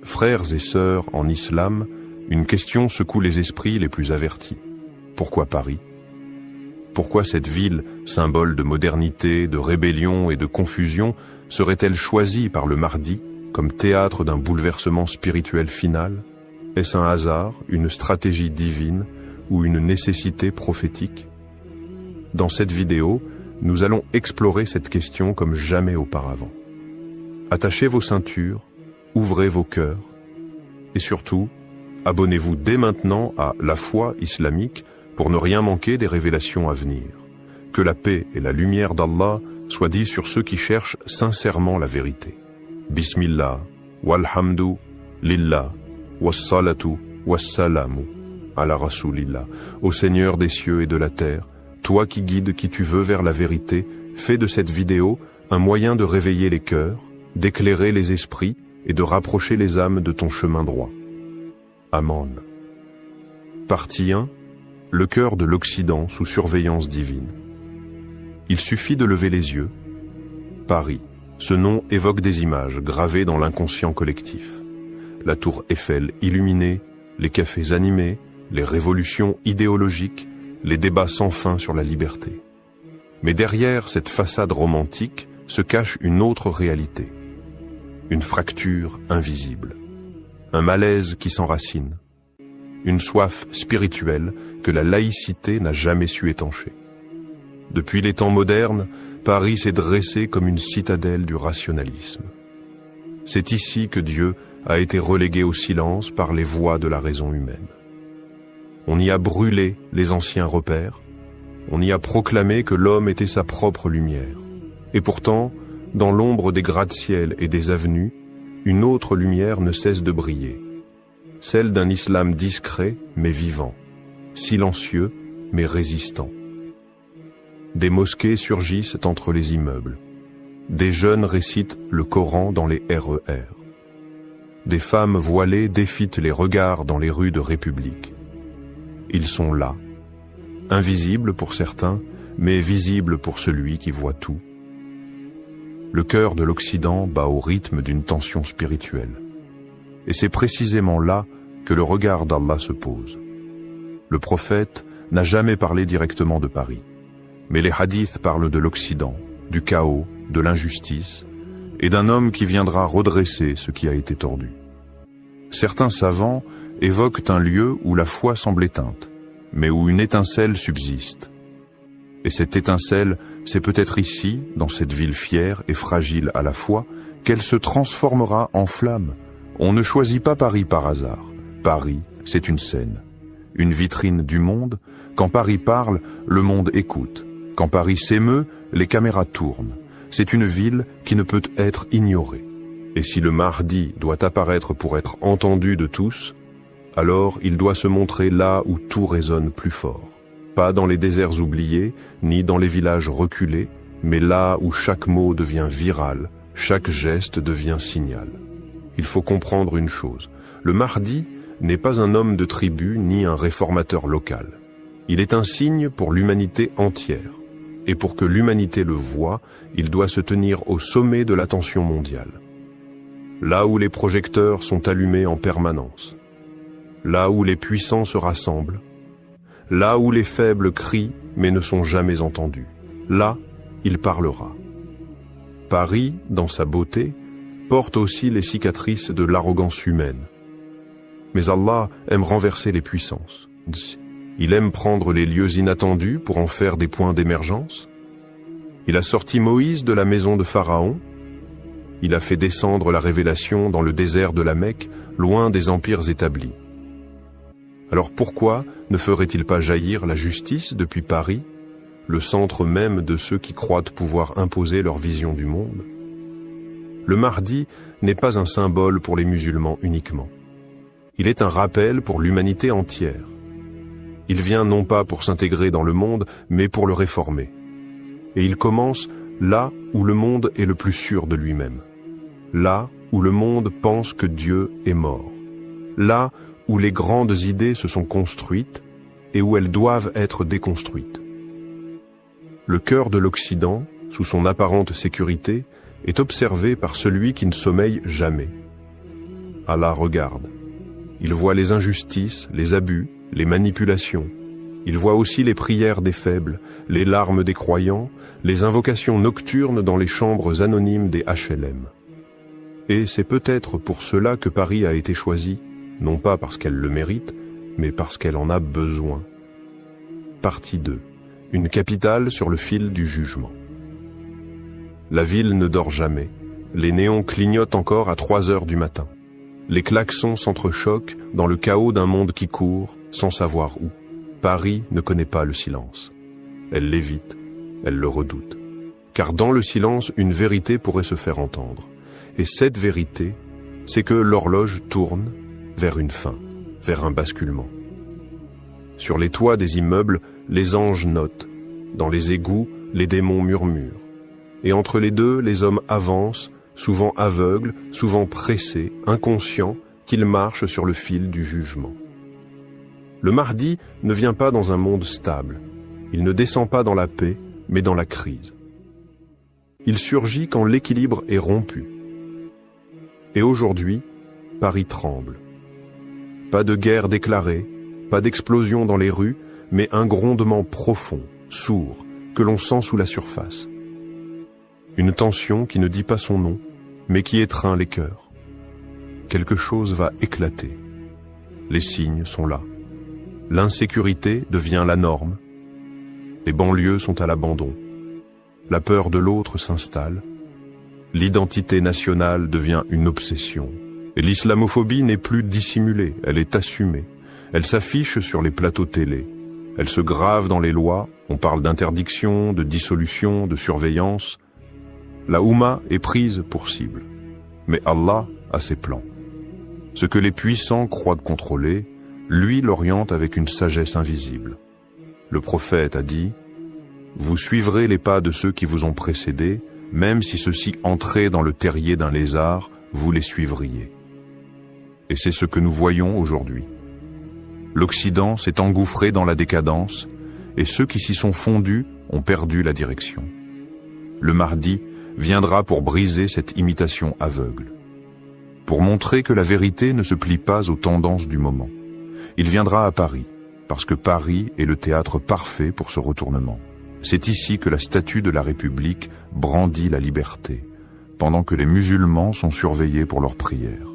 Frères et sœurs en islam, une question secoue les esprits les plus avertis. Pourquoi Paris? Pourquoi cette ville, symbole de modernité, de rébellion et de confusion, serait-elle choisie par le Mahdi comme théâtre d'un bouleversement spirituel final? Est-ce un hasard, une stratégie divine ou une nécessité prophétique? Dans cette vidéo, nous allons explorer cette question comme jamais auparavant. Attachez vos ceintures, ouvrez vos cœurs et surtout, abonnez-vous dès maintenant à La Foi islamique pour ne rien manquer des révélations à venir. Que la paix et la lumière d'Allah soient dites sur ceux qui cherchent sincèrement la vérité. Bismillah, walhamdu, lillah, wassalatu, wassalamu, ala rasoulillah. Ô Seigneur des cieux et de la terre, toi qui guides qui tu veux vers la vérité, fais de cette vidéo un moyen de réveiller les cœurs, d'éclairer les esprits et de rapprocher les âmes de ton chemin droit. Amen. Partie 1. Le cœur de l'Occident sous surveillance divine. Il suffit de lever les yeux. Paris. Ce nom évoque des images gravées dans l'inconscient collectif. La tour Eiffel illuminée, les cafés animés, les révolutions idéologiques, les débats sans fin sur la liberté. Mais derrière cette façade romantique se cache une autre réalité. Une fracture invisible. Un malaise qui s'enracine. Une soif spirituelle que la laïcité n'a jamais su étancher. Depuis les temps modernes, Paris s'est dressé comme une citadelle du rationalisme. C'est ici que Dieu a été relégué au silence par les voix de la raison humaine. On y a brûlé les anciens repères, on y a proclamé que l'homme était sa propre lumière. Et pourtant, dans l'ombre des gratte-ciel et des avenues, une autre lumière ne cesse de briller. Celle d'un islam discret mais vivant, silencieux mais résistant. Des mosquées surgissent entre les immeubles. Des jeunes récitent le Coran dans les RER. Des femmes voilées défitent les regards dans les rues de République. Ils sont là, invisibles pour certains, mais visibles pour celui qui voit tout. Le cœur de l'Occident bat au rythme d'une tension spirituelle. Et c'est précisément là que le regard d'Allah se pose. Le prophète n'a jamais parlé directement de Paris, mais les hadiths parlent de l'Occident, du chaos, de l'injustice, et d'un homme qui viendra redresser ce qui a été tordu. Certains savants évoquent un lieu où la foi semble éteinte, mais où une étincelle subsiste. Et cette étincelle, c'est peut-être ici, dans cette ville fière et fragile à la fois, qu'elle se transformera en flamme. On ne choisit pas Paris par hasard. Paris, c'est une scène, une vitrine du monde. Quand Paris parle, le monde écoute. Quand Paris s'émeut, les caméras tournent. C'est une ville qui ne peut être ignorée. Et si le Mahdi doit apparaître pour être entendu de tous, alors il doit se montrer là où tout résonne plus fort. Pas dans les déserts oubliés, ni dans les villages reculés, mais là où chaque mot devient viral, chaque geste devient signal. Il faut comprendre une chose, le Mahdi n'est pas un homme de tribu ni un réformateur local. Il est un signe pour l'humanité entière. Et pour que l'humanité le voie, il doit se tenir au sommet de l'attention mondiale. Là où les projecteurs sont allumés en permanence. Là où les puissants se rassemblent. Là où les faibles crient mais ne sont jamais entendus. Là, il parlera. Paris, dans sa beauté, porte aussi les cicatrices de l'arrogance humaine. Mais Allah aime renverser les puissances. Il aime prendre les lieux inattendus pour en faire des points d'émergence. Il a sorti Moïse de la maison de Pharaon. Il a fait descendre la révélation dans le désert de la Mecque, loin des empires établis. Alors pourquoi ne ferait-il pas jaillir la justice depuis Paris, le centre même de ceux qui croient pouvoir imposer leur vision du monde? Le Mahdi n'est pas un symbole pour les musulmans uniquement. Il est un rappel pour l'humanité entière. Il vient non pas pour s'intégrer dans le monde, mais pour le réformer. Et il commence là où le monde est le plus sûr de lui-même. Là où le monde pense que Dieu est mort. Là où les grandes idées se sont construites et où elles doivent être déconstruites. Le cœur de l'Occident, sous son apparente sécurité, est observé par celui qui ne sommeille jamais. Allah regarde. Il voit les injustices, les abus, les manipulations. Il voit aussi les prières des faibles, les larmes des croyants, les invocations nocturnes dans les chambres anonymes des HLM. Et c'est peut-être pour cela que Paris a été choisie, non pas parce qu'elle le mérite, mais parce qu'elle en a besoin. Partie 2. Une capitale sur le fil du jugement. La ville ne dort jamais. Les néons clignotent encore à 3 heures du matin. Les klaxons s'entrechoquent dans le chaos d'un monde qui court, sans savoir où. Paris ne connaît pas le silence. Elle l'évite, elle le redoute. Car dans le silence, une vérité pourrait se faire entendre. Et cette vérité, c'est que l'horloge tourne vers une fin, vers un basculement. Sur les toits des immeubles, les anges notent. Dans les égouts, les démons murmurent. Et entre les deux, les hommes avancent, souvent aveugles, souvent pressés, inconscients, qu'ils marchent sur le fil du jugement. Le Mahdi ne vient pas dans un monde stable. Il ne descend pas dans la paix, mais dans la crise. Il surgit quand l'équilibre est rompu. Et aujourd'hui, Paris tremble. Pas de guerre déclarée, pas d'explosion dans les rues, mais un grondement profond, sourd, que l'on sent sous la surface. Une tension qui ne dit pas son nom, mais qui étreint les cœurs. Quelque chose va éclater. Les signes sont là. L'insécurité devient la norme. Les banlieues sont à l'abandon. La peur de l'autre s'installe. L'identité nationale devient une obsession. Et l'islamophobie n'est plus dissimulée, elle est assumée. Elle s'affiche sur les plateaux télé. Elle se grave dans les lois. On parle d'interdiction, de dissolution, de surveillance. La Oumma est prise pour cible. Mais Allah a ses plans. Ce que les puissants croient contrôler, lui l'oriente avec une sagesse invisible. Le prophète a dit « Vous suivrez les pas de ceux qui vous ont précédés, même si ceux-ci entraient dans le terrier d'un lézard, vous les suivriez. » Et c'est ce que nous voyons aujourd'hui. L'Occident s'est engouffré dans la décadence, et ceux qui s'y sont fondus ont perdu la direction. Le Mahdi viendra pour briser cette imitation aveugle, pour montrer que la vérité ne se plie pas aux tendances du moment. Il viendra à Paris, parce que Paris est le théâtre parfait pour ce retournement. C'est ici que la statue de la République brandit la liberté, pendant que les musulmans sont surveillés pour leurs prières.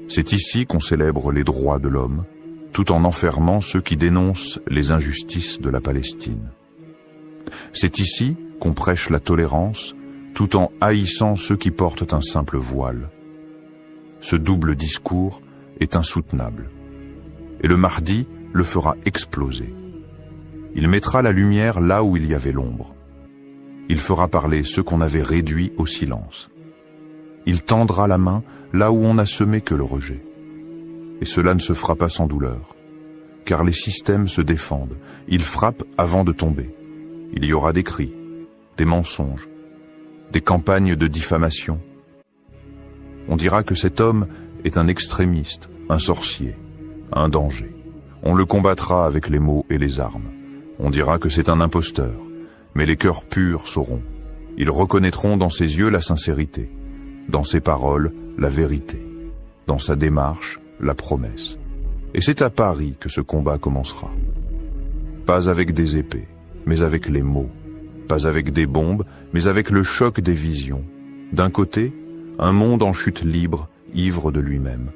C'est ici qu'on célèbre les droits de l'homme, tout en enfermant ceux qui dénoncent les injustices de la Palestine. C'est ici qu'on prêche la tolérance, tout en haïssant ceux qui portent un simple voile. Ce double discours est insoutenable. Et le Mahdi le fera exploser. Il mettra la lumière là où il y avait l'ombre. Il fera parler ceux qu'on avait réduits au silence. Il tendra la main là où on n'a semé que le rejet. Et cela ne se fera pas sans douleur, car les systèmes se défendent. Ils frappent avant de tomber. Il y aura des cris, des mensonges, des campagnes de diffamation. On dira que cet homme est un extrémiste, un sorcier, un danger. On le combattra avec les mots et les armes. On dira que c'est un imposteur, mais les cœurs purs sauront. Ils reconnaîtront dans ses yeux la sincérité, dans ses paroles la vérité, dans sa démarche la promesse. Et c'est à Paris que ce combat commencera. Pas avec des épées, mais avec les mots. Pas avec des bombes, mais avec le choc des visions. D'un côté, un monde en chute libre, ivre de lui-même.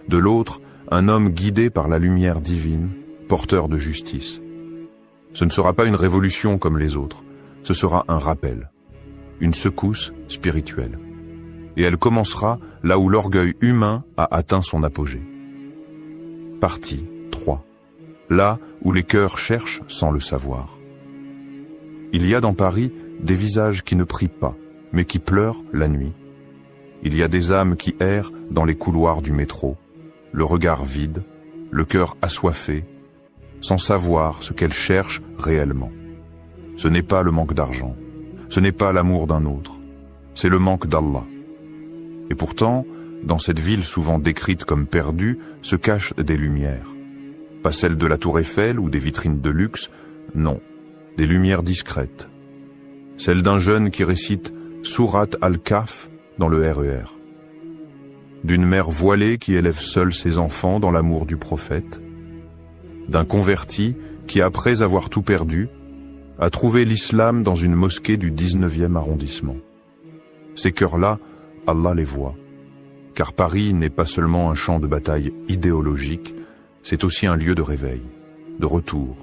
De l'autre, un homme guidé par la lumière divine, porteur de justice. Ce ne sera pas une révolution comme les autres, ce sera un rappel, une secousse spirituelle. Et elle commencera là où l'orgueil humain a atteint son apogée. Partie 3. Là où les cœurs cherchent sans le savoir. Il y a dans Paris des visages qui ne prient pas, mais qui pleurent la nuit. Il y a des âmes qui errent dans les couloirs du métro, le regard vide, le cœur assoiffé, sans savoir ce qu'elles cherchent réellement. Ce n'est pas le manque d'argent, ce n'est pas l'amour d'un autre, c'est le manque d'Allah. Et pourtant, dans cette ville souvent décrite comme perdue, se cachent des lumières. Pas celles de la Tour Eiffel ou des vitrines de luxe, non, des lumières discrètes. Celles d'un jeune qui récite Surat al-Kahf dans le RER. d'une mère voilée qui élève seule ses enfants dans l'amour du prophète, d'un converti qui, après avoir tout perdu, a trouvé l'islam dans une mosquée du 19e arrondissement. Ces cœurs-là, Allah les voit, car Paris n'est pas seulement un champ de bataille idéologique, c'est aussi un lieu de réveil, de retour,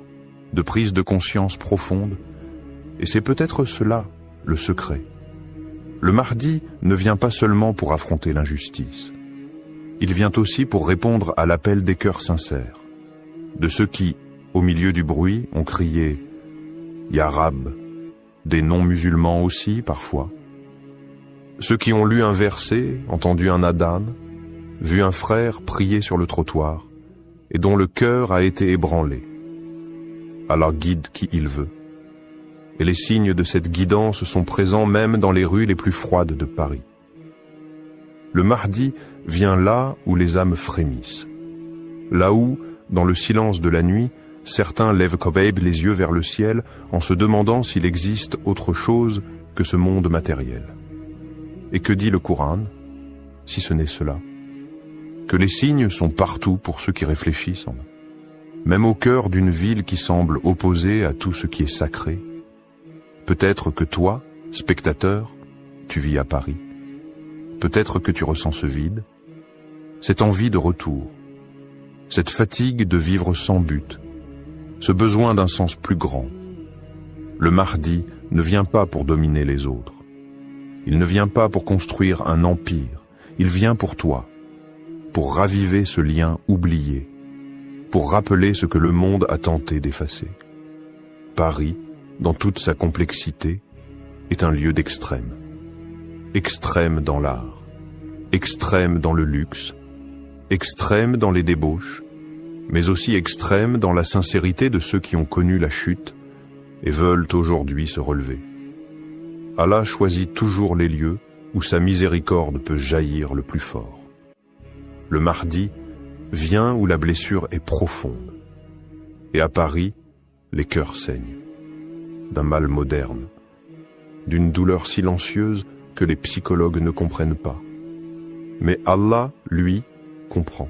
de prise de conscience profonde, et c'est peut-être cela, le secret. Le Mahdi ne vient pas seulement pour affronter l'injustice. Il vient aussi pour répondre à l'appel des cœurs sincères, de ceux qui, au milieu du bruit, ont crié « Ya Rab », des non-musulmans aussi parfois. Ceux qui ont lu un verset, entendu un adhan, vu un frère prier sur le trottoir, et dont le cœur a été ébranlé. Allah guide qui il veut. Et les signes de cette guidance sont présents même dans les rues les plus froides de Paris. Le Mahdi vient là où les âmes frémissent. Là où, dans le silence de la nuit, certains lèvent Kobeib les yeux vers le ciel en se demandant s'il existe autre chose que ce monde matériel. Et que dit le Coran, si ce n'est cela? Que les signes sont partout pour ceux qui réfléchissent, même au cœur d'une ville qui semble opposée à tout ce qui est sacré. Peut-être que toi, spectateur, tu vis à Paris. Peut-être que tu ressens ce vide, cette envie de retour, cette fatigue de vivre sans but, ce besoin d'un sens plus grand. Le Mahdi ne vient pas pour dominer les autres. Il ne vient pas pour construire un empire. Il vient pour toi, pour raviver ce lien oublié, pour rappeler ce que le monde a tenté d'effacer. Paris, dans toute sa complexité, est un lieu d'extrême. Extrême dans l'art, extrême dans le luxe, extrême dans les débauches, mais aussi extrême dans la sincérité de ceux qui ont connu la chute et veulent aujourd'hui se relever. Allah choisit toujours les lieux où sa miséricorde peut jaillir le plus fort. Le Mahdi vient où la blessure est profonde. Et à Paris, les cœurs saignent. D'un mal moderne, d'une douleur silencieuse que les psychologues ne comprennent pas. Mais Allah, lui, comprend.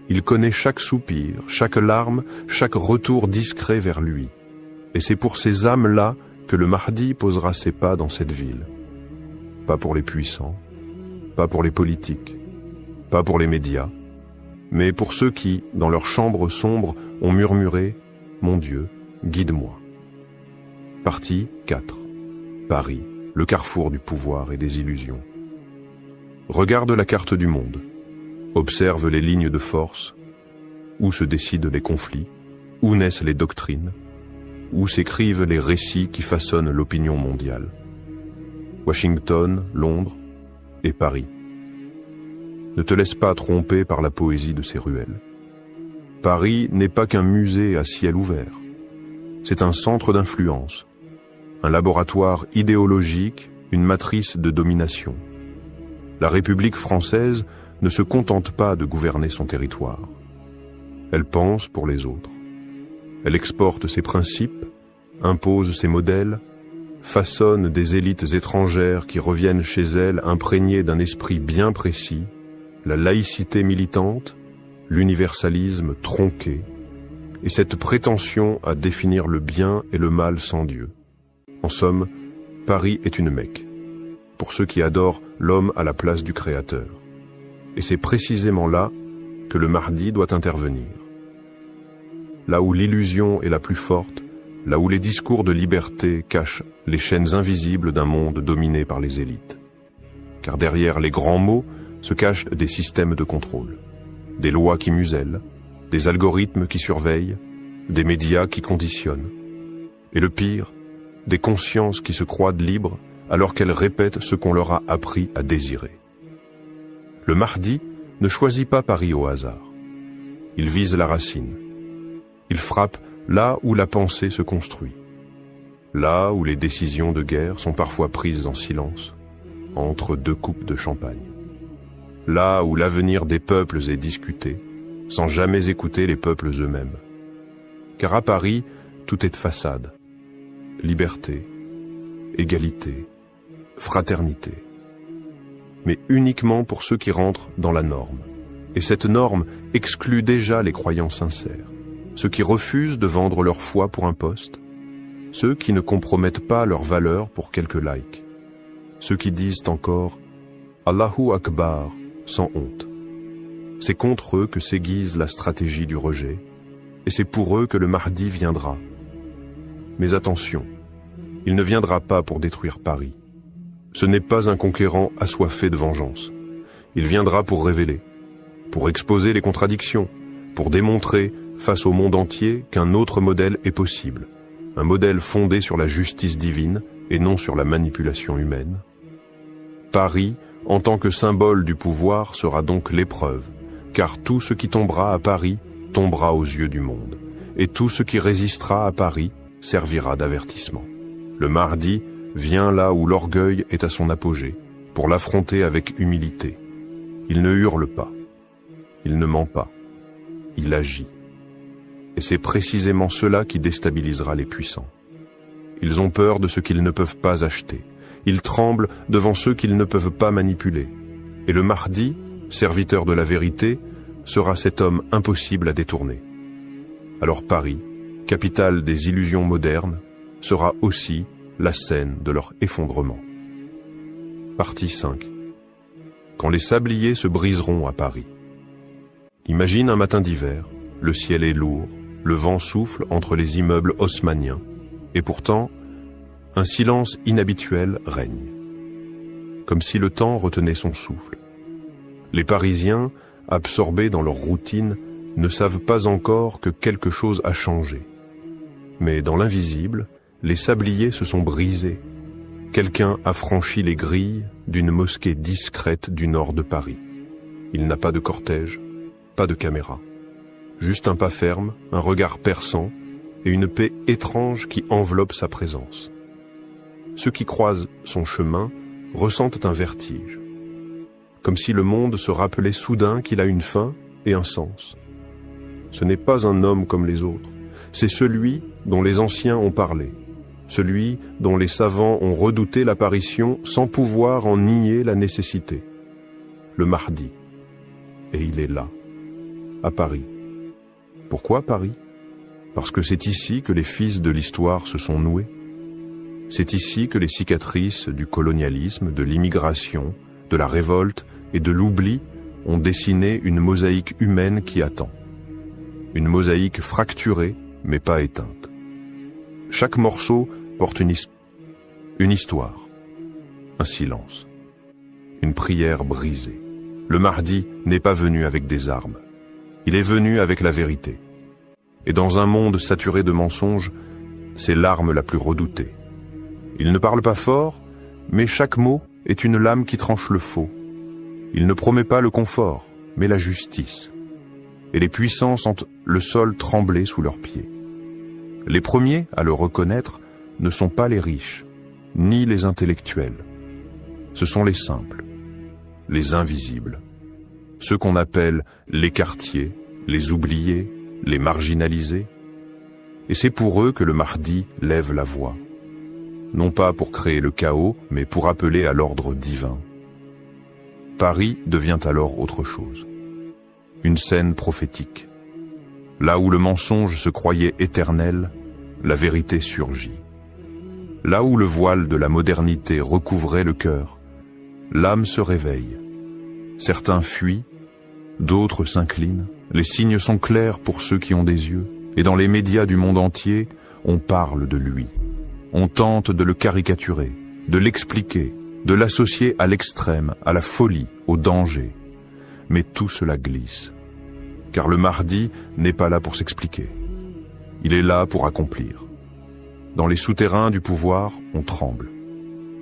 Il connaît chaque soupir, chaque larme, chaque retour discret vers lui. Et c'est pour ces âmes-là que le Mahdi posera ses pas dans cette ville. Pas pour les puissants, pas pour les politiques, pas pour les médias, mais pour ceux qui, dans leur chambre sombre, ont murmuré « Mon Dieu, guide-moi ». Partie 4. Paris, le carrefour du pouvoir et des illusions. Regarde la carte du monde. Observe les lignes de force, où se décident les conflits, où naissent les doctrines, où s'écrivent les récits qui façonnent l'opinion mondiale. Washington, Londres et Paris. Ne te laisse pas tromper par la poésie de ces ruelles. Paris n'est pas qu'un musée à ciel ouvert. C'est un centre d'influence, un laboratoire idéologique, une matrice de domination. La République française ne se contente pas de gouverner son territoire. Elle pense pour les autres. Elle exporte ses principes, impose ses modèles, façonne des élites étrangères qui reviennent chez elle imprégnées d'un esprit bien précis, la laïcité militante, l'universalisme tronqué, et cette prétention à définir le bien et le mal sans Dieu. En somme, Paris est une Mecque, pour ceux qui adorent l'homme à la place du Créateur. Et c'est précisément là que le Mahdi doit intervenir. Là où l'illusion est la plus forte, là où les discours de liberté cachent les chaînes invisibles d'un monde dominé par les élites. Car derrière les grands mots se cachent des systèmes de contrôle, des lois qui musellent, des algorithmes qui surveillent, des médias qui conditionnent. Et le pire, des consciences qui se croient libres alors qu'elles répètent ce qu'on leur a appris à désirer. Le Mahdi ne choisit pas Paris au hasard. Il vise la racine. Il frappe là où la pensée se construit. Là où les décisions de guerre sont parfois prises en silence, entre deux coupes de champagne. Là où l'avenir des peuples est discuté, sans jamais écouter les peuples eux-mêmes. Car à Paris, tout est de façade. Liberté, égalité, fraternité. mais uniquement pour ceux qui rentrent dans la norme. Et cette norme exclut déjà les croyants sincères, ceux qui refusent de vendre leur foi pour un poste, ceux qui ne compromettent pas leur valeur pour quelques likes, ceux qui disent encore « Allahu Akbar » sans honte. C'est contre eux que s'aiguise la stratégie du rejet, et c'est pour eux que le Mahdi viendra. Mais attention, il ne viendra pas pour détruire Paris. Ce n'est pas un conquérant assoiffé de vengeance. Il viendra pour révéler, pour exposer les contradictions, pour démontrer, face au monde entier, qu'un autre modèle est possible, un modèle fondé sur la justice divine et non sur la manipulation humaine. Paris, en tant que symbole du pouvoir, sera donc l'épreuve, car tout ce qui tombera à Paris tombera aux yeux du monde, et tout ce qui résistera à Paris servira d'avertissement. Le Mahdi vient là où l'orgueil est à son apogée, pour l'affronter avec humilité. Il ne hurle pas, il ne ment pas, il agit. Et c'est précisément cela qui déstabilisera les puissants. Ils ont peur de ce qu'ils ne peuvent pas acheter. Ils tremblent devant ceux qu'ils ne peuvent pas manipuler. Et le Mahdi, serviteur de la vérité, sera cet homme impossible à détourner. Alors Paris, capitale des illusions modernes, sera aussi la scène de leur effondrement. Partie 5. Quand les sabliers se briseront à Paris. Imagine un matin d'hiver, le ciel est lourd, le vent souffle entre les immeubles haussmanniens, et pourtant, un silence inhabituel règne. Comme si le temps retenait son souffle. Les Parisiens, absorbés dans leur routine, ne savent pas encore que quelque chose a changé. Mais dans l'invisible, les sabliers se sont brisés. Quelqu'un a franchi les grilles d'une mosquée discrète du nord de Paris. Il n'a pas de cortège, pas de caméra. Juste un pas ferme, un regard perçant et une paix étrange qui enveloppe sa présence. Ceux qui croisent son chemin ressentent un vertige. Comme si le monde se rappelait soudain qu'il a une fin et un sens. Ce n'est pas un homme comme les autres, c'est celui dont les anciens ont parlé, celui dont les savants ont redouté l'apparition sans pouvoir en nier la nécessité. Le Mahdi. Et il est là, à Paris. Pourquoi Paris? Parce que c'est ici que les fils de l'histoire se sont noués. C'est ici que les cicatrices du colonialisme, de l'immigration, de la révolte et de l'oubli ont dessiné une mosaïque humaine qui attend. Une mosaïque fracturée, mais pas éteinte. Chaque morceau porte une histoire, un silence, une prière brisée. Le Mahdi n'est pas venu avec des armes. Il est venu avec la vérité. Et dans un monde saturé de mensonges, c'est l'arme la plus redoutée. Il ne parle pas fort, mais chaque mot est une lame qui tranche le faux. Il ne promet pas le confort, mais la justice. Et les puissants sentent le sol trembler sous leurs pieds. Les premiers à le reconnaître ne sont pas les riches, ni les intellectuels. Ce sont les simples, les invisibles, ceux qu'on appelle les quartiers, les oubliés, les marginalisés. Et c'est pour eux que le Mahdi lève la voix. Non pas pour créer le chaos, mais pour appeler à l'ordre divin. Paris devient alors autre chose. Une scène prophétique. Là où le mensonge se croyait éternel, la vérité surgit. Là où le voile de la modernité recouvrait le cœur, l'âme se réveille. Certains fuient, d'autres s'inclinent. Les signes sont clairs pour ceux qui ont des yeux. Et dans les médias du monde entier, on parle de lui. On tente de le caricaturer, de l'expliquer, de l'associer à l'extrême, à la folie, au danger. Mais tout cela glisse. Car le Mahdi n'est pas là pour s'expliquer. Il est là pour accomplir. Dans les souterrains du pouvoir, on tremble.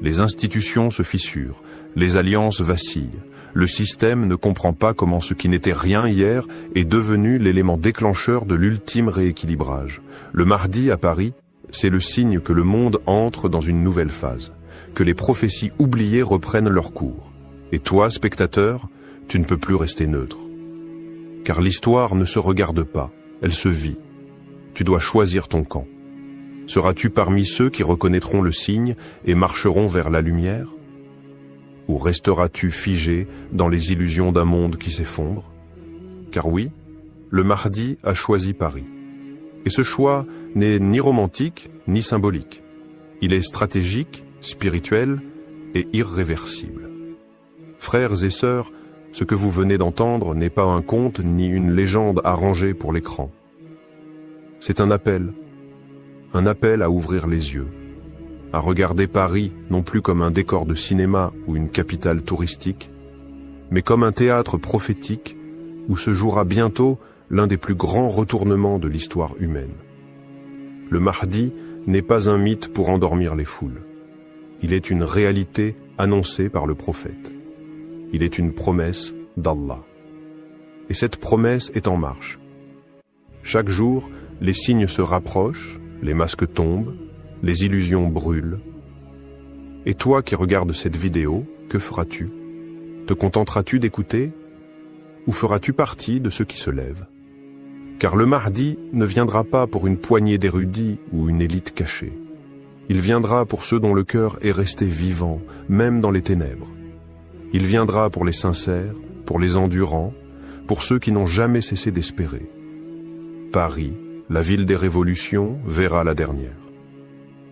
Les institutions se fissurent, les alliances vacillent. Le système ne comprend pas comment ce qui n'était rien hier est devenu l'élément déclencheur de l'ultime rééquilibrage. Le Mahdi à Paris, c'est le signe que le monde entre dans une nouvelle phase, que les prophéties oubliées reprennent leur cours. Et toi, spectateur, tu ne peux plus rester neutre. Car l'histoire ne se regarde pas, elle se vit. Tu dois choisir ton camp. Seras-tu parmi ceux qui reconnaîtront le signe et marcheront vers la lumière? ou resteras-tu figé dans les illusions d'un monde qui s'effondre? Car oui, le Mahdi a choisi Paris. Et ce choix n'est ni romantique, ni symbolique. Il est stratégique, spirituel et irréversible. Frères et sœurs, ce que vous venez d'entendre n'est pas un conte ni une légende arrangée pour l'écran. C'est un appel à ouvrir les yeux, à regarder Paris non plus comme un décor de cinéma ou une capitale touristique, mais comme un théâtre prophétique où se jouera bientôt l'un des plus grands retournements de l'histoire humaine. Le Mahdi n'est pas un mythe pour endormir les foules. Il est une réalité annoncée par le prophète. Il est une promesse d'Allah. Et cette promesse est en marche. Chaque jour, les signes se rapprochent, les masques tombent, les illusions brûlent. Et toi qui regardes cette vidéo, que feras-tu? Te contenteras-tu d'écouter? Ou feras-tu partie de ceux qui se lèvent? Car le Mahdi ne viendra pas pour une poignée d'érudits ou une élite cachée. Il viendra pour ceux dont le cœur est resté vivant, même dans les ténèbres. Il viendra pour les sincères, pour les endurants, pour ceux qui n'ont jamais cessé d'espérer. Paris, la ville des révolutions, verra la dernière.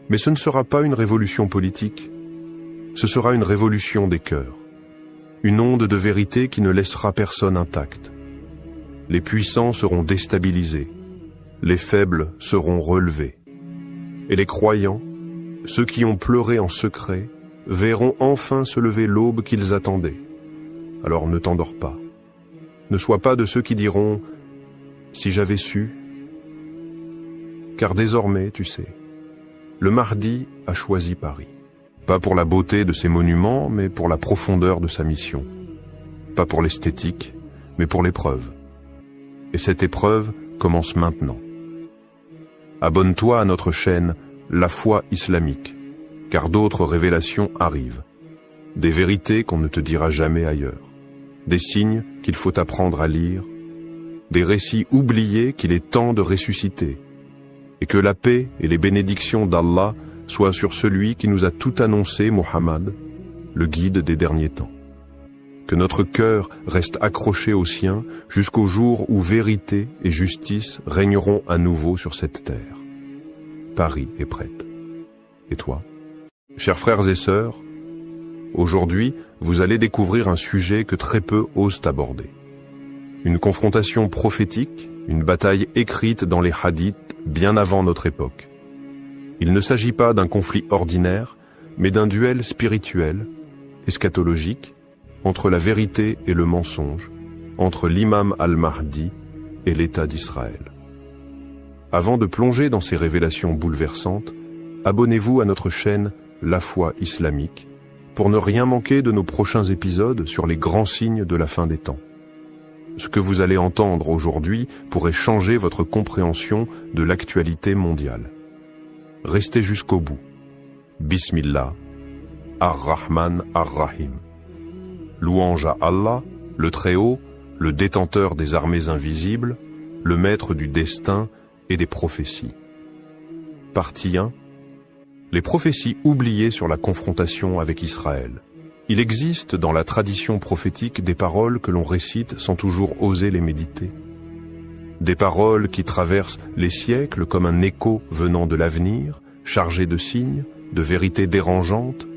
Mais ce ne sera pas une révolution politique, ce sera une révolution des cœurs. Une onde de vérité qui ne laissera personne intact. Les puissants seront déstabilisés, les faibles seront relevés. Et les croyants, ceux qui ont pleuré en secret, verront enfin se lever l'aube qu'ils attendaient. Alors ne t'endors pas. Ne sois pas de ceux qui diront « Si j'avais su », car désormais, tu sais, le Mahdi a choisi Paris. Pas pour la beauté de ses monuments, mais pour la profondeur de sa mission. Pas pour l'esthétique, mais pour l'épreuve. Et cette épreuve commence maintenant. Abonne-toi à notre chaîne La Foi Islamique, car d'autres révélations arrivent. Des vérités qu'on ne te dira jamais ailleurs. Des signes qu'il faut apprendre à lire. Des récits oubliés qu'il est temps de ressusciter. Et que la paix et les bénédictions d'Allah soient sur celui qui nous a tout annoncé, Muhammad, le guide des derniers temps. Que notre cœur reste accroché au sien jusqu'au jour où vérité et justice régneront à nouveau sur cette terre. Paris est prête. Et toi? Chers frères et sœurs, aujourd'hui, vous allez découvrir un sujet que très peu osent aborder. Une confrontation prophétique, une bataille écrite dans les hadiths bien avant notre époque. Il ne s'agit pas d'un conflit ordinaire, mais d'un duel spirituel, eschatologique, entre la vérité et le mensonge, entre l'imam al-Mahdi et l'État d'Israël. Avant de plonger dans ces révélations bouleversantes, abonnez-vous à notre chaîne La Foi Islamique pour ne rien manquer de nos prochains épisodes sur les grands signes de la fin des temps. Ce que vous allez entendre aujourd'hui pourrait changer votre compréhension de l'actualité mondiale. Restez jusqu'au bout. Bismillah, Ar-Rahman Ar-Rahim. Louange à Allah, le Très-Haut, le détenteur des armées invisibles, le maître du destin et des prophéties. Partie 1. Les prophéties oubliées sur la confrontation avec Israël. Il existe dans la tradition prophétique des paroles que l'on récite sans toujours oser les méditer. Des paroles qui traversent les siècles comme un écho venant de l'avenir, chargé de signes, de vérités dérangeantes,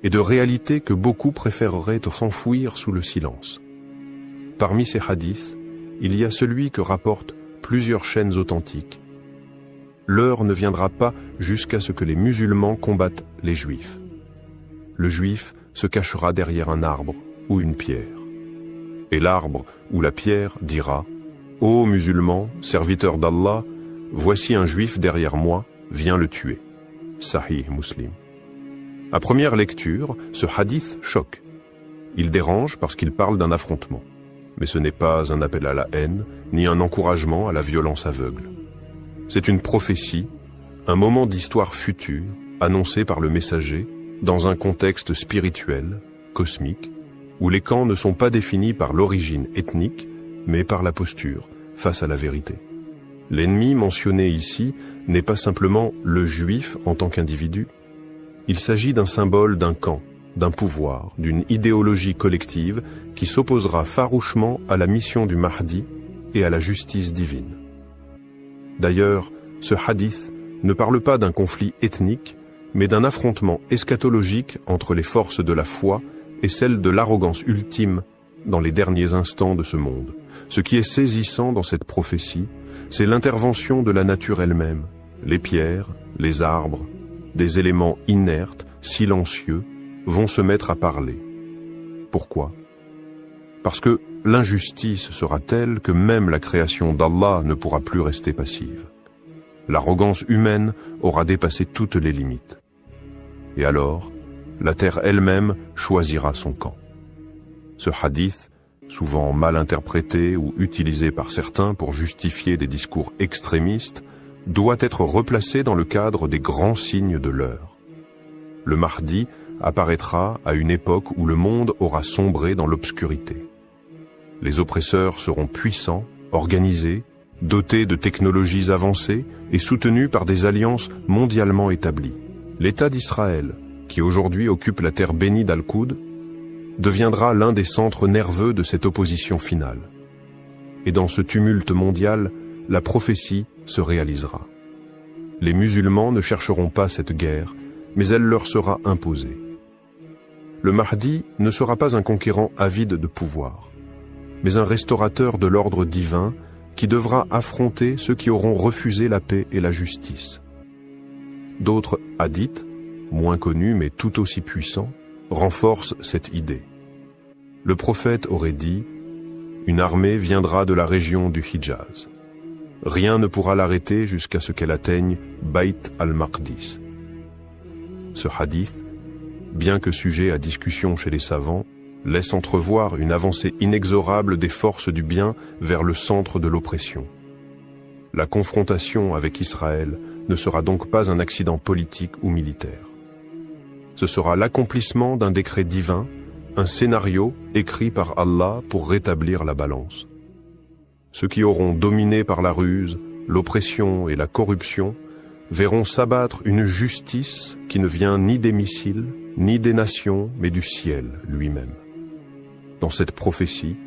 et de réalités que beaucoup préféreraient s'enfouir sous le silence. Parmi ces hadiths, il y a celui que rapportent plusieurs chaînes authentiques. L'heure ne viendra pas jusqu'à ce que les musulmans combattent les juifs. Le juif se cachera derrière un arbre ou une pierre. Et l'arbre ou la pierre dira « Ô musulmans, serviteurs d'Allah, voici un juif derrière moi, viens le tuer. » Sahih Muslim. À première lecture, ce hadith choque. Il dérange parce qu'il parle d'un affrontement. Mais ce n'est pas un appel à la haine, ni un encouragement à la violence aveugle. C'est une prophétie, un moment d'histoire future, annoncé par le messager, dans un contexte spirituel, cosmique, où les camps ne sont pas définis par l'origine ethnique, mais par la posture face à la vérité. L'ennemi mentionné ici n'est pas simplement le juif en tant qu'individu. Il s'agit d'un symbole d'un camp, d'un pouvoir, d'une idéologie collective qui s'opposera farouchement à la mission du Mahdi et à la justice divine. D'ailleurs, ce hadith ne parle pas d'un conflit ethnique, mais d'un affrontement eschatologique entre les forces de la foi et celles de l'arrogance ultime dans les derniers instants de ce monde. Ce qui est saisissant dans cette prophétie, c'est l'intervention de la nature elle-même, les pierres, les arbres, des éléments inertes, silencieux, vont se mettre à parler. Pourquoi? Parce que l'injustice sera telle que même la création d'Allah ne pourra plus rester passive. L'arrogance humaine aura dépassé toutes les limites. Et alors, la terre elle-même choisira son camp. Ce hadith, souvent mal interprété ou utilisé par certains pour justifier des discours extrémistes, doit être replacé dans le cadre des grands signes de l'heure. Le Mahdi apparaîtra à une époque où le monde aura sombré dans l'obscurité. Les oppresseurs seront puissants, organisés, dotés de technologies avancées et soutenus par des alliances mondialement établies. L'État d'Israël, qui aujourd'hui occupe la terre bénie d'Al-Qoud, deviendra l'un des centres nerveux de cette opposition finale. Et dans ce tumulte mondial, la prophétie se réalisera. Les musulmans ne chercheront pas cette guerre, mais elle leur sera imposée. Le Mahdi ne sera pas un conquérant avide de pouvoir, mais un restaurateur de l'ordre divin qui devra affronter ceux qui auront refusé la paix et la justice. D'autres hadiths, moins connus mais tout aussi puissants, renforcent cette idée. Le prophète aurait dit « Une armée viendra de la région du Hijaz. Rien ne pourra l'arrêter jusqu'à ce qu'elle atteigne Bayt al-Maqdis. » Ce hadith, bien que sujet à discussion chez les savants, laisse entrevoir une avancée inexorable des forces du bien vers le centre de l'oppression. La confrontation avec Israël ne sera donc pas un accident politique ou militaire. Ce sera l'accomplissement d'un décret divin, un scénario écrit par Allah pour rétablir la balance. Ceux qui auront dominé par la ruse, l'oppression et la corruption verront s'abattre une justice qui ne vient ni des missiles, ni des nations, mais du ciel lui-même. Dans cette prophétie,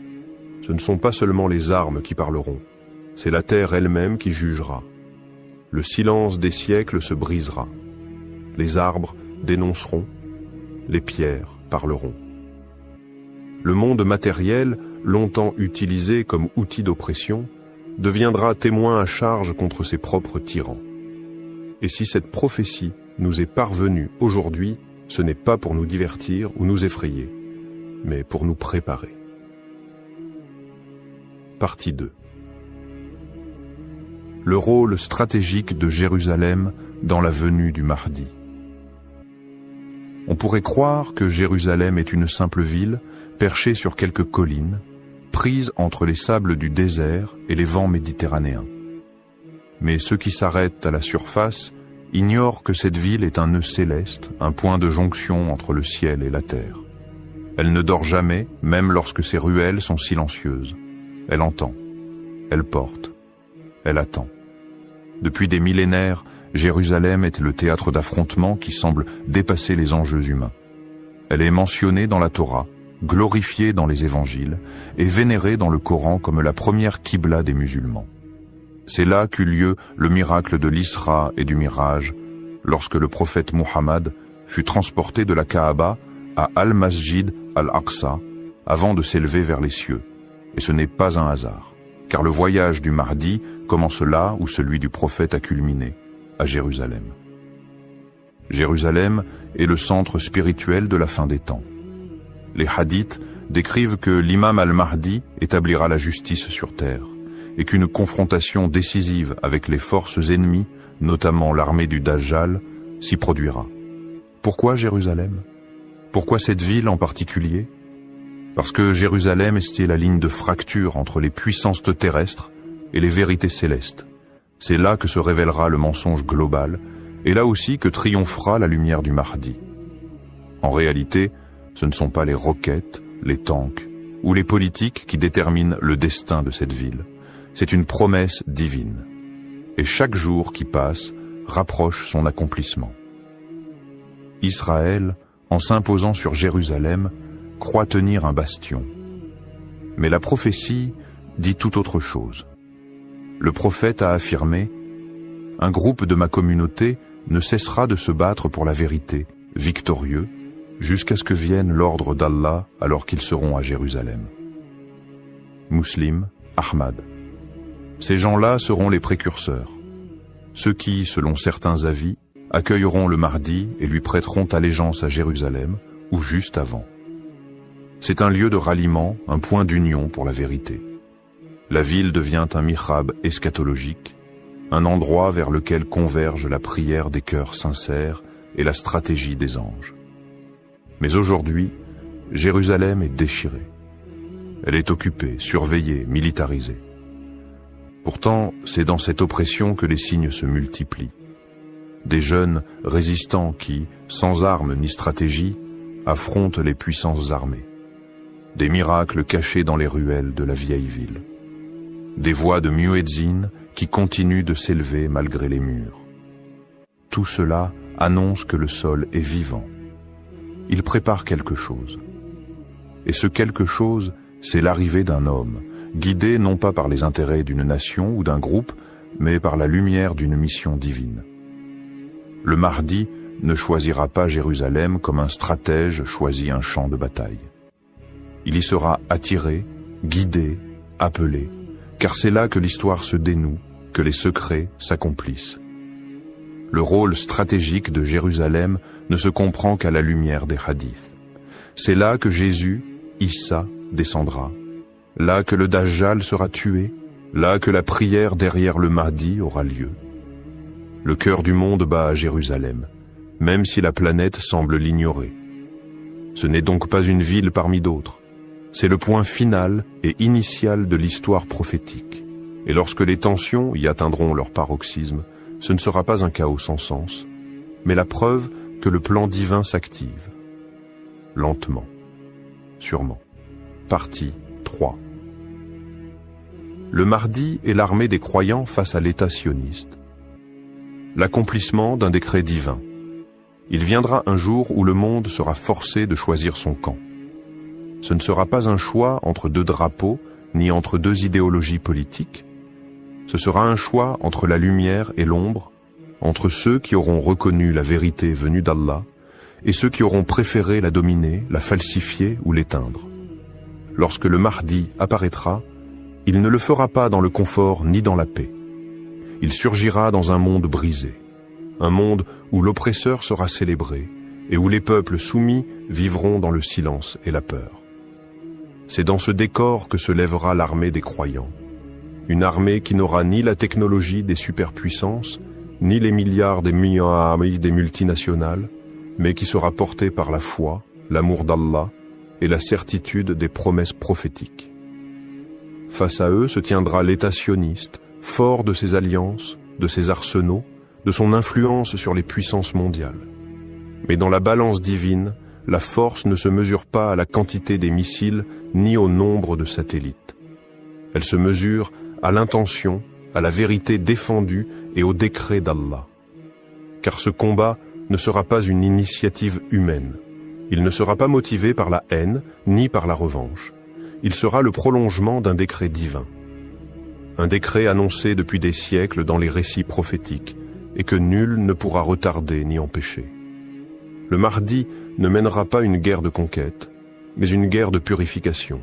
ce ne sont pas seulement les armes qui parleront, c'est la terre elle-même qui jugera. Le silence des siècles se brisera. Les arbres dénonceront, les pierres parleront. Le monde matériel, longtemps utilisé comme outil d'oppression, deviendra témoin à charge contre ses propres tyrans. Et si cette prophétie nous est parvenue aujourd'hui, ce n'est pas pour nous divertir ou nous effrayer, mais pour nous préparer. Partie 2. Le rôle stratégique de Jérusalem dans la venue du Mahdi. On pourrait croire que Jérusalem est une simple ville perchée sur quelques collines, prise entre les sables du désert et les vents méditerranéens. Mais ceux qui s'arrêtent à la surface ignorent que cette ville est un nœud céleste, un point de jonction entre le ciel et la terre. Elle ne dort jamais, même lorsque ses ruelles sont silencieuses. Elle entend, elle porte, elle attend. Depuis des millénaires, Jérusalem est le théâtre d'affrontements qui semble dépasser les enjeux humains. Elle est mentionnée dans la Torah, glorifiée dans les évangiles et vénérée dans le Coran comme la première Qibla des musulmans. C'est là qu'eut lieu le miracle de l'Isra et du Miraj, lorsque le prophète Muhammad fut transporté de la Kaaba à Al-Masjid Al-Aqsa avant de s'élever vers les cieux. Et ce n'est pas un hasard, car le voyage du Mahdi commence là où celui du prophète a culminé, à Jérusalem. Jérusalem est le centre spirituel de la fin des temps. Les hadiths décrivent que l'imam al-Mahdi établira la justice sur terre et qu'une confrontation décisive avec les forces ennemies, notamment l'armée du Dajjal, s'y produira. Pourquoi Jérusalem? Pourquoi cette ville en particulier? Parce que Jérusalem est la ligne de fracture entre les puissances terrestres et les vérités célestes. C'est là que se révélera le mensonge global, et là aussi que triomphera la lumière du Mahdi. En réalité, ce ne sont pas les roquettes, les tanks ou les politiques qui déterminent le destin de cette ville. C'est une promesse divine. Et chaque jour qui passe rapproche son accomplissement. Israël, en s'imposant sur Jérusalem, croit tenir un bastion. Mais la prophétie dit tout autre chose. Le prophète a affirmé « Un groupe de ma communauté ne cessera de se battre pour la vérité, victorieux, jusqu'à ce que vienne l'ordre d'Allah alors qu'ils seront à Jérusalem. » Muslim, Ahmad. Ces gens-là seront les précurseurs. Ceux qui, selon certains avis, accueilleront le Mahdi et lui prêteront allégeance à Jérusalem, ou juste avant. C'est un lieu de ralliement, un point d'union pour la vérité. La ville devient un mihrab eschatologique, un endroit vers lequel converge la prière des cœurs sincères et la stratégie des anges. Mais aujourd'hui, Jérusalem est déchirée. Elle est occupée, surveillée, militarisée. Pourtant, c'est dans cette oppression que les signes se multiplient. Des jeunes résistants qui, sans armes ni stratégie, affrontent les puissances armées. Des miracles cachés dans les ruelles de la vieille ville. Des voix de muezzin qui continuent de s'élever malgré les murs. Tout cela annonce que le sol est vivant. Il prépare quelque chose. Et ce quelque chose, c'est l'arrivée d'un homme, guidé non pas par les intérêts d'une nation ou d'un groupe, mais par la lumière d'une mission divine. Le Mahdi ne choisira pas Jérusalem comme un stratège choisit un champ de bataille. Il y sera attiré, guidé, appelé, car c'est là que l'histoire se dénoue, que les secrets s'accomplissent. Le rôle stratégique de Jérusalem ne se comprend qu'à la lumière des hadiths. C'est là que Jésus, Issa, descendra, là que le Dajjal sera tué, là que la prière derrière le Mahdi aura lieu. Le cœur du monde bat à Jérusalem, même si la planète semble l'ignorer. Ce n'est donc pas une ville parmi d'autres. C'est le point final et initial de l'histoire prophétique. Et lorsque les tensions y atteindront leur paroxysme, ce ne sera pas un chaos sans sens, mais la preuve que le plan divin s'active. Lentement, sûrement. Partie 3. Le Mahdi est l'armée des croyants face à l'État sioniste. L'accomplissement d'un décret divin. Il viendra un jour où le monde sera forcé de choisir son camp. Ce ne sera pas un choix entre deux drapeaux, ni entre deux idéologies politiques. Ce sera un choix entre la lumière et l'ombre, entre ceux qui auront reconnu la vérité venue d'Allah et ceux qui auront préféré la dominer, la falsifier ou l'éteindre. Lorsque le Mahdi apparaîtra, il ne le fera pas dans le confort ni dans la paix. Il surgira dans un monde brisé, un monde où l'oppresseur sera célébré et où les peuples soumis vivront dans le silence et la peur. C'est dans ce décor que se lèvera l'armée des croyants. Une armée qui n'aura ni la technologie des superpuissances, ni les milliards des multinationales, mais qui sera portée par la foi, l'amour d'Allah et la certitude des promesses prophétiques. Face à eux se tiendra l'État sioniste, fort de ses alliances, de ses arsenaux, de son influence sur les puissances mondiales. Mais dans la balance divine, la force ne se mesure pas à la quantité des missiles ni au nombre de satellites. Elle se mesure à l'intention, à la vérité défendue et au décret d'Allah. Car ce combat ne sera pas une initiative humaine. Il ne sera pas motivé par la haine ni par la revanche. Il sera le prolongement d'un décret divin. Un décret annoncé depuis des siècles dans les récits prophétiques et que nul ne pourra retarder ni empêcher. Le Mahdi ne mènera pas une guerre de conquête, mais une guerre de purification.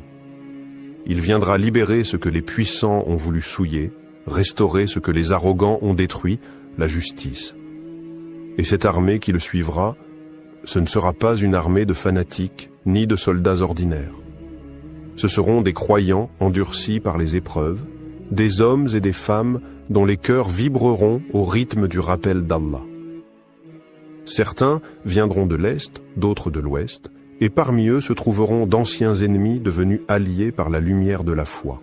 Il viendra libérer ce que les puissants ont voulu souiller, restaurer ce que les arrogants ont détruit, la justice. Et cette armée qui le suivra, ce ne sera pas une armée de fanatiques ni de soldats ordinaires. Ce seront des croyants endurcis par les épreuves, des hommes et des femmes dont les cœurs vibreront au rythme du rappel d'Allah. Certains viendront de l'Est, d'autres de l'Ouest, et parmi eux se trouveront d'anciens ennemis devenus alliés par la lumière de la foi.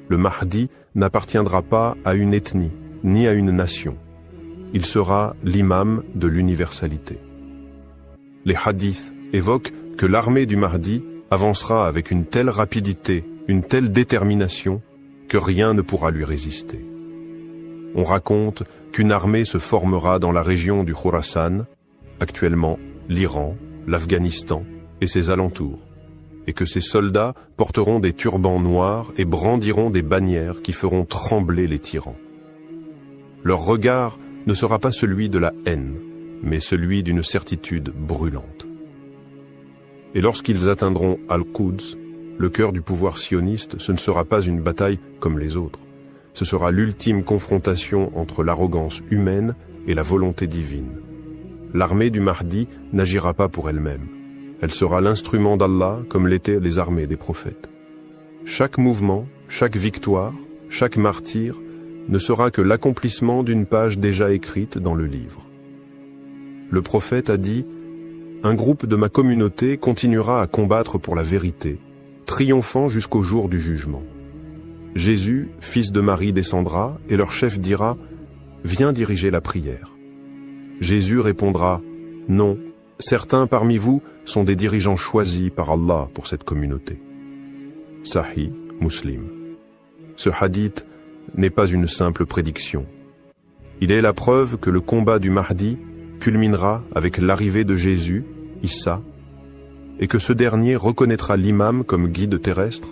Le Mahdi n'appartiendra pas à une ethnie, ni à une nation. Il sera l'imam de l'universalité. Les hadiths évoquent que l'armée du Mahdi avancera avec une telle rapidité, une telle détermination, que rien ne pourra lui résister. On raconte qu'une armée se formera dans la région du Khorasan, actuellement l'Iran, l'Afghanistan et ses alentours, et que ces soldats porteront des turbans noirs et brandiront des bannières qui feront trembler les tyrans. Leur regard ne sera pas celui de la haine, mais celui d'une certitude brûlante. Et lorsqu'ils atteindront Al-Quds, le cœur du pouvoir sioniste, ce ne sera pas une bataille comme les autres. Ce sera l'ultime confrontation entre l'arrogance humaine et la volonté divine. L'armée du Mahdi n'agira pas pour elle-même. Elle sera l'instrument d'Allah comme l'étaient les armées des prophètes. Chaque mouvement, chaque victoire, chaque martyr ne sera que l'accomplissement d'une page déjà écrite dans le livre. Le prophète a dit « Un groupe de ma communauté continuera à combattre pour la vérité, triomphant jusqu'au jour du jugement. Jésus, fils de Marie, descendra et leur chef dira « Viens diriger la prière ». Jésus répondra « Non, certains parmi vous sont des dirigeants choisis par Allah pour cette communauté. » Sahih Muslim. Ce hadith n'est pas une simple prédiction. Il est la preuve que le combat du Mahdi culminera avec l'arrivée de Jésus, Issa, et que ce dernier reconnaîtra l'imam comme guide terrestre,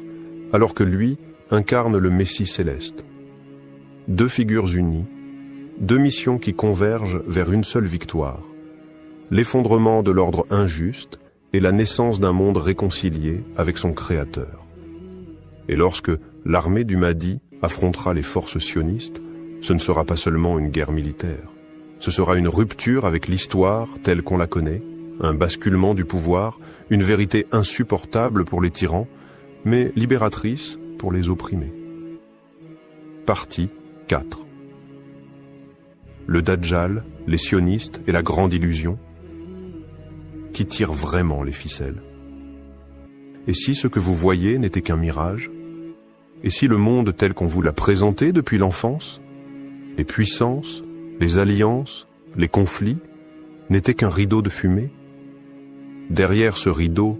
alors que lui incarne le Messie céleste. Deux figures unies, deux missions qui convergent vers une seule victoire, l'effondrement de l'ordre injuste et la naissance d'un monde réconcilié avec son Créateur. Et lorsque l'armée du Mahdi affrontera les forces sionistes, ce ne sera pas seulement une guerre militaire. Ce sera une rupture avec l'histoire telle qu'on la connaît, un basculement du pouvoir, une vérité insupportable pour les tyrans, mais libératrice pour les opprimés. Partie 4. Le Dajjal, les sionistes et la grande illusion. Qui tire vraiment les ficelles? Et si ce que vous voyez n'était qu'un mirage? Et si le monde tel qu'on vous l'a présenté depuis l'enfance, les puissances, les alliances, les conflits, n'étaient qu'un rideau de fumée? Derrière ce rideau,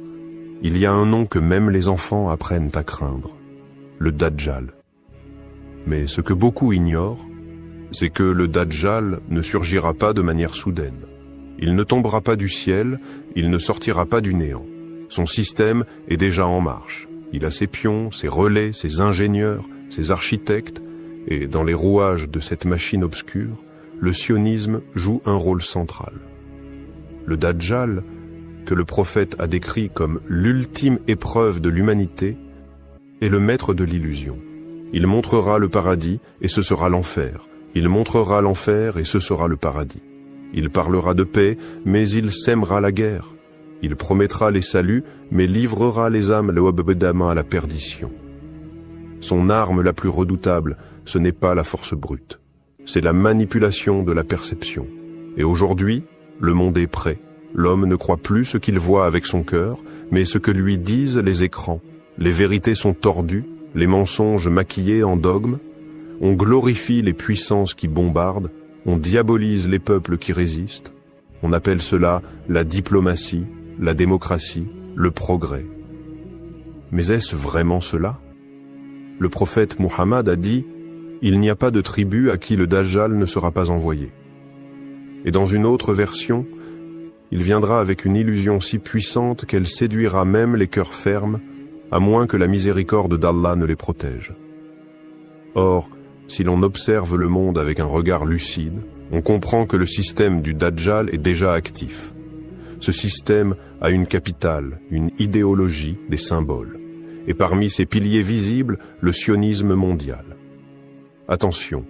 il y a un nom que même les enfants apprennent à craindre, le Dajjal. Mais ce que beaucoup ignorent, c'est que le Dajjal ne surgira pas de manière soudaine. Il ne tombera pas du ciel, il ne sortira pas du néant. Son système est déjà en marche. Il a ses pions, ses relais, ses ingénieurs, ses architectes, et dans les rouages de cette machine obscure, le sionisme joue un rôle central. Le Dajjal, que le prophète a décrit comme l'ultime épreuve de l'humanité, est le maître de l'illusion. Il montrera le paradis et ce sera l'enfer. Il montrera l'enfer et ce sera le paradis. Il parlera de paix, mais il sèmera la guerre. Il promettra les saluts, mais livrera les âmes à la perdition. Son arme la plus redoutable, ce n'est pas la force brute. C'est la manipulation de la perception. Et aujourd'hui, le monde est prêt. L'homme ne croit plus ce qu'il voit avec son cœur, mais ce que lui disent les écrans. Les vérités sont tordues, les mensonges maquillés en dogmes. On glorifie les puissances qui bombardent, on diabolise les peuples qui résistent. On appelle cela la diplomatie, la démocratie, le progrès. Mais est-ce vraiment cela? Le prophète Muhammad a dit « Il n'y a pas de tribu à qui le Dajjal ne sera pas envoyé ». Et dans une autre version, il viendra avec une illusion si puissante qu'elle séduira même les cœurs fermes, à moins que la miséricorde d'Allah ne les protège. Or, si l'on observe le monde avec un regard lucide, on comprend que le système du Dajjal est déjà actif. Ce système a une capitale, une idéologie, des symboles. Et parmi ses piliers visibles, le sionisme mondial. Attention,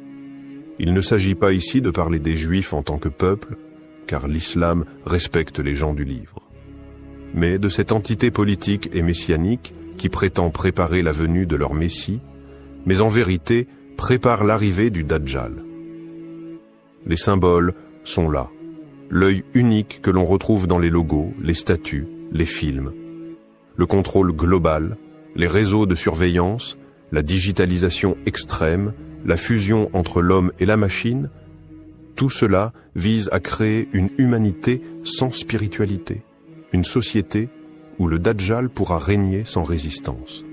il ne s'agit pas ici de parler des Juifs en tant que peuple, car l'islam respecte les gens du livre, mais de cette entité politique et messianique qui prétend préparer la venue de leur Messie, mais en vérité prépare l'arrivée du Dajjal. Les symboles sont là, l'œil unique que l'on retrouve dans les logos, les statues, les films, le contrôle global, les réseaux de surveillance, la digitalisation extrême, la fusion entre l'homme et la machine, tout cela vise à créer une humanité sans spiritualité, une société où le Dajjal pourra régner sans résistance.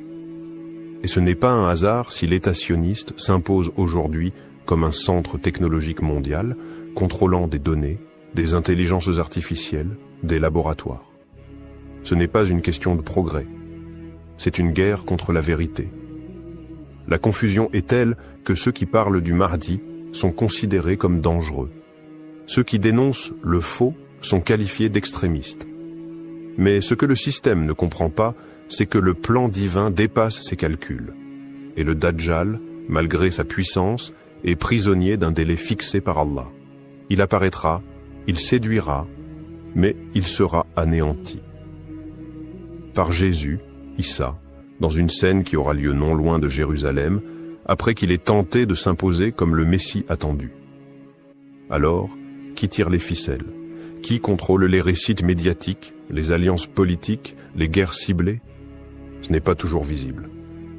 Et ce n'est pas un hasard si l'État sioniste s'impose aujourd'hui comme un centre technologique mondial, contrôlant des données, des intelligences artificielles, des laboratoires. Ce n'est pas une question de progrès. C'est une guerre contre la vérité. La confusion est telle que ceux qui parlent du Mahdi sont considérés comme dangereux. Ceux qui dénoncent le faux sont qualifiés d'extrémistes. Mais ce que le système ne comprend pas, c'est que le plan divin dépasse ses calculs. Et le Dajjal, malgré sa puissance, est prisonnier d'un délai fixé par Allah. Il apparaîtra, il séduira, mais il sera anéanti. Par Jésus, Issa, dans une scène qui aura lieu non loin de Jérusalem, après qu'il ait tenté de s'imposer comme le Messie attendu. Alors, qui tire les ficelles? Qui contrôle les récits médiatiques, les alliances politiques, les guerres ciblées? Ce n'est pas toujours visible.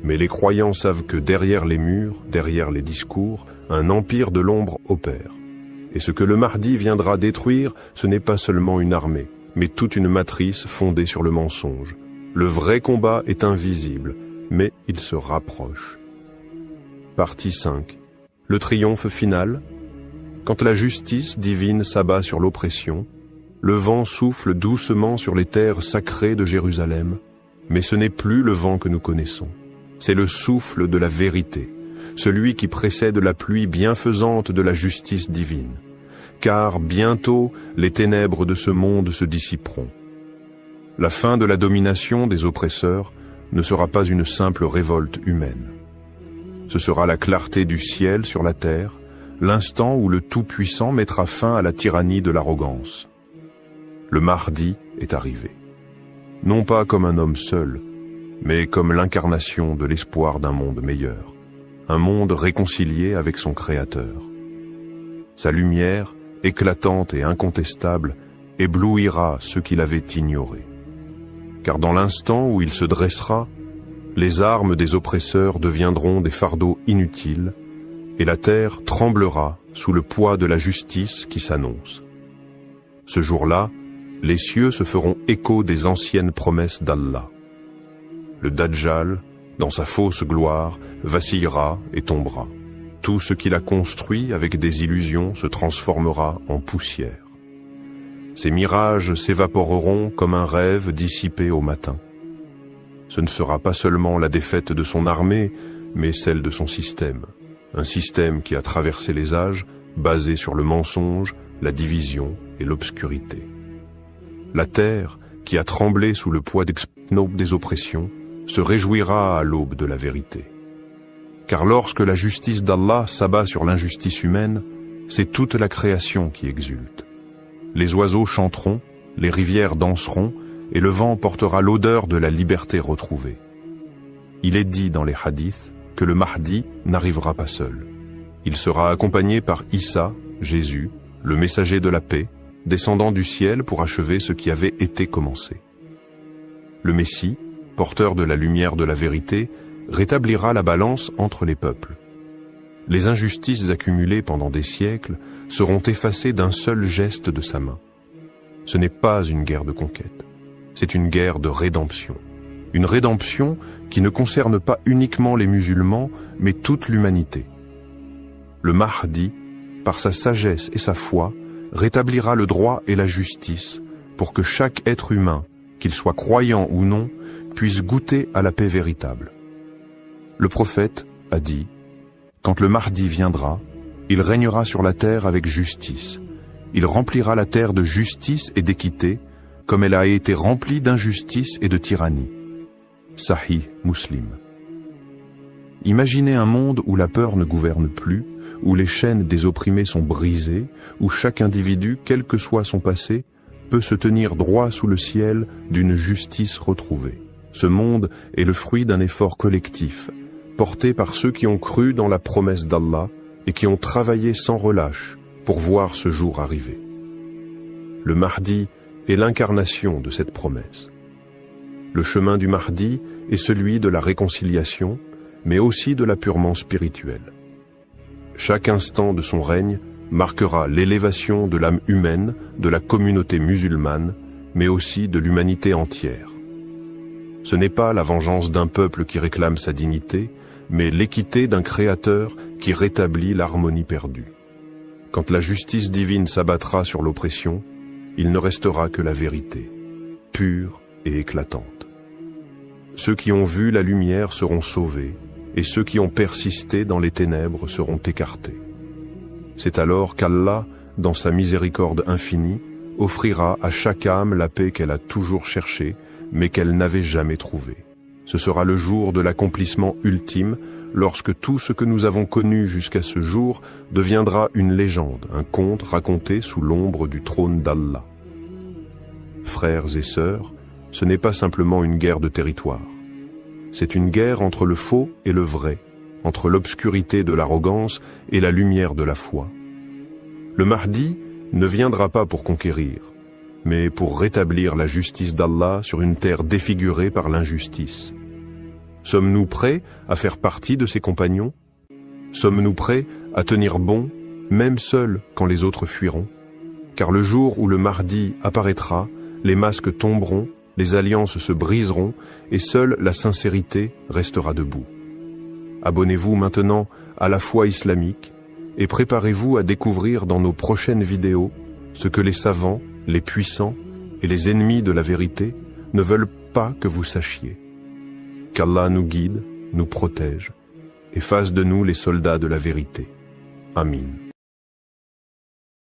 Mais les croyants savent que derrière les murs, derrière les discours, un empire de l'ombre opère. Et ce que le Mahdi viendra détruire, ce n'est pas seulement une armée, mais toute une matrice fondée sur le mensonge. Le vrai combat est invisible, mais il se rapproche. Partie 5. Le triomphe final. Quand la justice divine s'abat sur l'oppression, le vent souffle doucement sur les terres sacrées de Jérusalem, mais ce n'est plus le vent que nous connaissons. C'est le souffle de la vérité, celui qui précède la pluie bienfaisante de la justice divine. Car bientôt, les ténèbres de ce monde se dissiperont. La fin de la domination des oppresseurs ne sera pas une simple révolte humaine. Ce sera la clarté du ciel sur la terre, l'instant où le Tout-Puissant mettra fin à la tyrannie de l'arrogance. Le Mahdi est arrivé. Non pas comme un homme seul, mais comme l'incarnation de l'espoir d'un monde meilleur, un monde réconcilié avec son Créateur. Sa lumière, éclatante et incontestable, éblouira ceux qui l'avaient ignoré. Car dans l'instant où il se dressera, les armes des oppresseurs deviendront des fardeaux inutiles, et la terre tremblera sous le poids de la justice qui s'annonce. Ce jour-là, les cieux se feront écho des anciennes promesses d'Allah. Le Dajjal, dans sa fausse gloire, vacillera et tombera. Tout ce qu'il a construit avec des illusions se transformera en poussière. Ces mirages s'évaporeront comme un rêve dissipé au matin. Ce ne sera pas seulement la défaite de son armée, mais celle de son système. Un système qui a traversé les âges, basé sur le mensonge, la division et l'obscurité. La terre, qui a tremblé sous le poids des oppressions, se réjouira à l'aube de la vérité. Car lorsque la justice d'Allah s'abat sur l'injustice humaine, c'est toute la création qui exulte. Les oiseaux chanteront, les rivières danseront, et le vent portera l'odeur de la liberté retrouvée. Il est dit dans les hadiths que le Mahdi n'arrivera pas seul. Il sera accompagné par Issa, Jésus, le messager de la paix, descendant du ciel pour achever ce qui avait été commencé. Le Messie, porteur de la lumière de la vérité, rétablira la balance entre les peuples. Les injustices accumulées pendant des siècles seront effacées d'un seul geste de sa main. Ce n'est pas une guerre de conquête, c'est une guerre de rédemption. Une rédemption qui ne concerne pas uniquement les musulmans, mais toute l'humanité. Le Mahdi, par sa sagesse et sa foi, rétablira le droit et la justice pour que chaque être humain, qu'il soit croyant ou non, puisse goûter à la paix véritable. Le prophète a dit « Quand le Mahdi viendra, il régnera sur la terre avec justice. Il remplira la terre de justice et d'équité, comme elle a été remplie d'injustice et de tyrannie. » Sahih Muslim. Imaginez un monde où la peur ne gouverne plus, où les chaînes des opprimés sont brisées, où chaque individu, quel que soit son passé, peut se tenir droit sous le ciel d'une justice retrouvée. Ce monde est le fruit d'un effort collectif, porté par ceux qui ont cru dans la promesse d'Allah et qui ont travaillé sans relâche pour voir ce jour arriver. Le Mahdi est l'incarnation de cette promesse. Le chemin du Mahdi est celui de la réconciliation, mais aussi de l'apurement spirituel. Chaque instant de son règne marquera l'élévation de l'âme humaine, de la communauté musulmane, mais aussi de l'humanité entière. Ce n'est pas la vengeance d'un peuple qui réclame sa dignité, mais l'équité d'un créateur qui rétablit l'harmonie perdue. Quand la justice divine s'abattra sur l'oppression, il ne restera que la vérité, pure et éclatante. Ceux qui ont vu la lumière seront sauvés, et ceux qui ont persisté dans les ténèbres seront écartés. C'est alors qu'Allah, dans sa miséricorde infinie, offrira à chaque âme la paix qu'elle a toujours cherchée, mais qu'elle n'avait jamais trouvée. Ce sera le jour de l'accomplissement ultime, lorsque tout ce que nous avons connu jusqu'à ce jour deviendra une légende, un conte raconté sous l'ombre du trône d'Allah. Frères et sœurs, ce n'est pas simplement une guerre de territoire. C'est une guerre entre le faux et le vrai, entre l'obscurité de l'arrogance et la lumière de la foi. Le Mahdi ne viendra pas pour conquérir, mais pour rétablir la justice d'Allah sur une terre défigurée par l'injustice. Sommes-nous prêts à faire partie de ses compagnons? Sommes-nous prêts à tenir bon, même seuls quand les autres fuiront? Car le jour où le Mahdi apparaîtra, les masques tomberont, les alliances se briseront et seule la sincérité restera debout. Abonnez-vous maintenant à la foi islamique et préparez-vous à découvrir dans nos prochaines vidéos ce que les savants, les puissants et les ennemis de la vérité ne veulent pas que vous sachiez. Qu'Allah nous guide, nous protège et fasse de nous les soldats de la vérité. Amin.